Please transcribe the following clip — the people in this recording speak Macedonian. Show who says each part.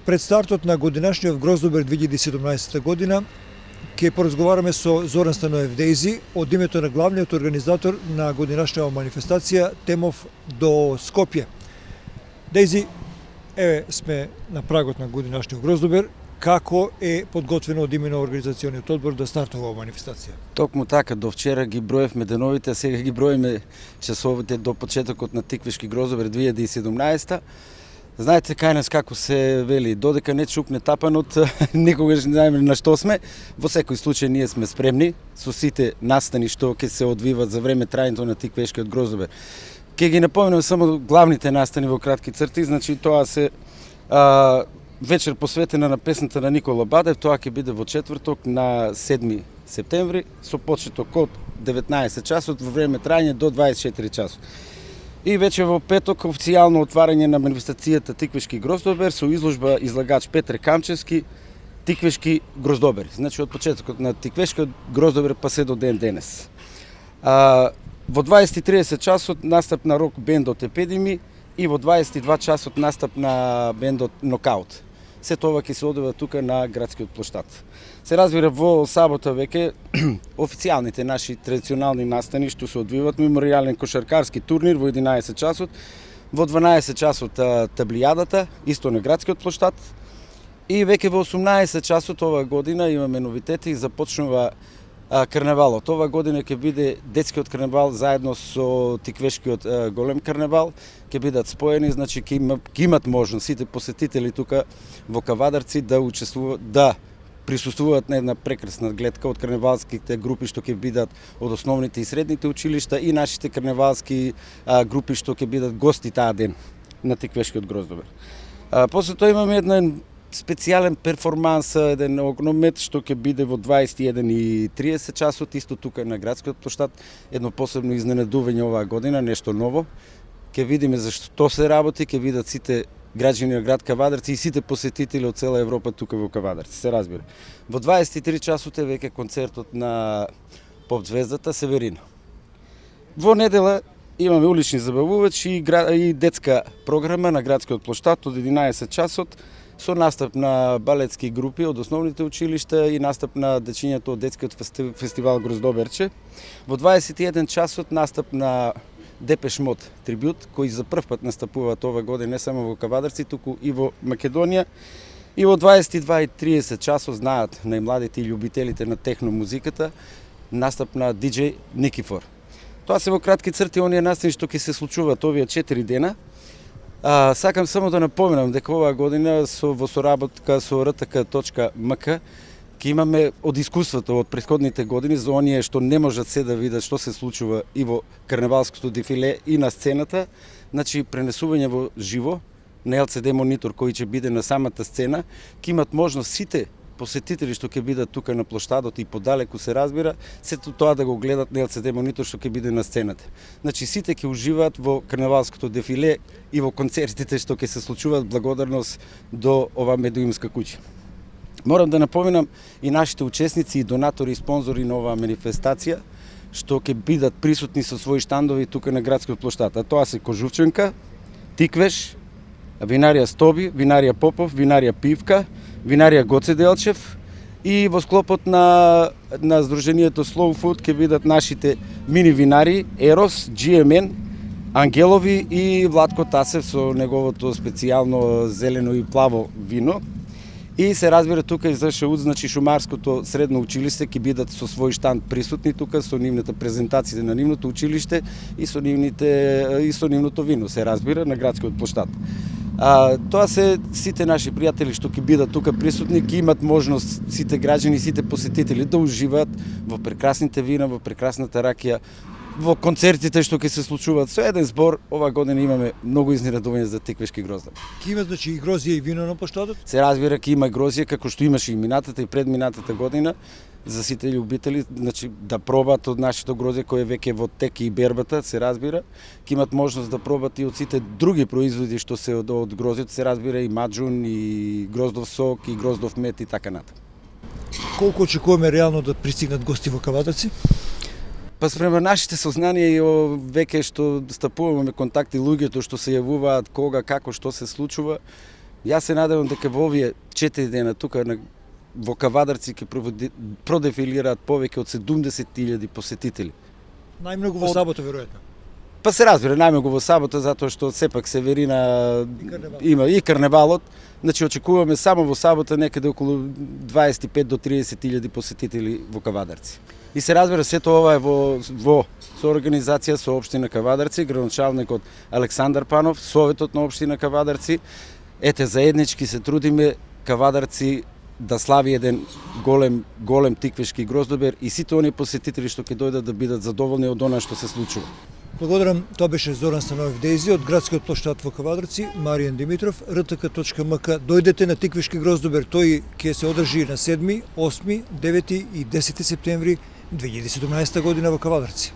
Speaker 1: Пред стартот на годинашниот Гроздобер 2017 година ќе поразговараме со Зоран Станоев Дейзи од името на главниот организатор на годинашната манифестација Темов до Скопје. Дейзи, еве сме на прагот на годинашниот Гроздобер. Како е подготвено од име на организациониот одбор да стартува оваа манифестација?
Speaker 2: Токму така, до вчера ги броевме деновите, а сега ги броиме часовите до почетокот на Тиквешки Гроздобер 2017. Знаете кај нас како се вели, додека не чукне тапанот, никогаш не знаеме на што сме. Во секој случај ние сме спремни со сите настани што ќе се одвиват за време трајањето на Тиквешкиот Гроздобер. Ќе ги напоменам само главните настани во кратки црти, значи тоа се вечер посветена на песната на Никола Бадев, тоа ќе биде во четврток на 7 септември со почеток од 19 часот во време трајање до 24 часот. И вече во петок официјално отварање на манифестацијата Тиквешки Гроздобер со изложба излагач Петре Камчевски Тиквешки Гроздобер. Значи од почетокот на Тиквешкиот Гроздобер па се до ден денес. Во 20:30 часот настап на рок бендот Епидеми и во 22 часот настап на бендот Нокаут. Се тоа ќе се одвива тука на градскиот плоштад. Се разбира во сабота веќе официјалните наши традиционални настани што се одвиват меморијален кошаркарски турнир во 11 часот, во 12 часот таблијадата исто на градскиот плоштад и веќе во 18 часот оваа година имаме новитети и започнува карневалот. Оваа година ќе биде детскиот карневал заедно со Тиквешкиот голем карневал, ќе бидат споени, значи ќе имат можност сите посетители тука во Кавадарци да учествуваат, да присуствуваат на една прекрасна гледка од карневалските групи што ќе бидат од основните и средните училишта и нашите карневалски групи што ќе бидат гости таа ден на Тиквешкиот Гроздобер. После тоа имаме еден специјален перформанс, еден огномет што ќе биде во 21:30 часот, исто тука на градскиот плоштад, едно посебно изненадување оваа година, нешто ново. Ќе видиме за што се работи, ќе видат сите граѓани на град Кавадарци и сите посетители од цела Европа тука во Кавадарци, се разбира. Во 23 часот е веќе концертот на поп звездата Северина. Во недела имаме улични забавувачи и детска програма на градскиот плоштад од 11 часот со настап на балетски групи од основните училишта и настап на дечињето од детскиот фестивал Гроздоберче. Во 21 часот настап на Депеш Мод трибют, кој за прв пат настапуваат ова година не само во Кавадарци, туку и во Македонија. И во 22:30 часот знаат најмладите и љубителите на техно музиката настап на диџеј Никифор. Тоа се во кратки црти оние настани што ќе се случуваат овие 4 дена. Сакам само да напоменам дека оваа година во соработка со rtk.mk ќе имаме од искуството од претходните години за оние што не можат се да видат што се случува и во карневалското дефиле и на сцената, значи пренесување во живо на LCD монитор кој ќе биде на самата сцена, ќе имат можност сите посетители што ќе бидат тука на плоштадот и подалеку се разбира, сето тоа да го гледат на LCD монитор што ќе биде на сцената. Значи сите ќе уживаат во карневалското дефиле и во концертите што ќе се случуваат благодарност до ова медиумска куќа. Морам да напоменам и нашите учесници и донатори и спонзори на оваа манифестација што ќе бидат присутни со своји штандови тука на градскиот плоштад. А тоа се Кожувченка, Тиквеш, Винарија Стоби, Винарија Попов, Винарија Пивка, Винарија Гоце Делчев и во склопот на Сдруженијето Slow Food ќе бидат нашите мини винари Ерос, GMN, Ангелови и Владко Тасев со неговото специјално зелено и плаво вино. И се разбира тука и за ШУ, значи Шумарското средно училиште ќе бидат со свој штанд присутни тука со нивната презентација на нивното училиште и со нивното вино, се разбира, на градскиот плоштад. Тоа се сите наши пријатели што ќе бидат тука присутни, ќе имат можност сите граѓани, сите посетители да уживаат во прекрасните вина, во прекрасната ракија, во концертите што ќе се случуваат. Со еден збор, ова година имаме многу изненадување за Тиквешки Гроздобер.
Speaker 1: Ќе има значи и грозје и вино на плоштадот?
Speaker 2: Се разбира ќе има грозје како што имаше и минатата и предминатата година за сите љубители, значи да пробаат од нашето грозје кое веќе во тек и бербата, се разбира. Ќе имат можност да пробаат и од сите други производи што се од грозјето, се разбира и маџун и гроздов сок и гроздов мед и така натаму.
Speaker 1: Колку очекуваме реално да пристигнат гости во Кавадарци?
Speaker 2: Па спрема нашите сознанија и веќе што стапуваме контакти луѓето што се јавуваат, кога, како, што се случува, Јас се надевам дека во овие 4 дена тука во Кавадарци ќе продефилираат повеќе од 70.000 посетители.
Speaker 1: Најмногу во сабота веројатно.
Speaker 2: Па се разбира, најмногу во сабота, затоа што сепак Северина
Speaker 1: карневал.
Speaker 2: има и карневалот. Значи, очекуваме само во сабота некаде околу 25 до 30.000 посетители во Кавадарци. И се разбира, сето ова е во соорганизација со општина Кавадарци, градоначалникот Александар Панов, Советот на општина Кавадарци. Ете, заеднички се трудиме Кавадарци да слави еден голем тиквешки гроздобер и сите оние посетители што ќе дојдат да бидат задоволни од она што се случува.
Speaker 1: Благодарам, тоа беше Зоран Становев Дейзи од градскиот плоштад во Кавадарци, Маријан Димитров, rtk.mk. Дојдете на тиквешки гроздобер, тој ќе се одржи на 7, 8, 9 и 10 септември 2017 година во Кавадарци.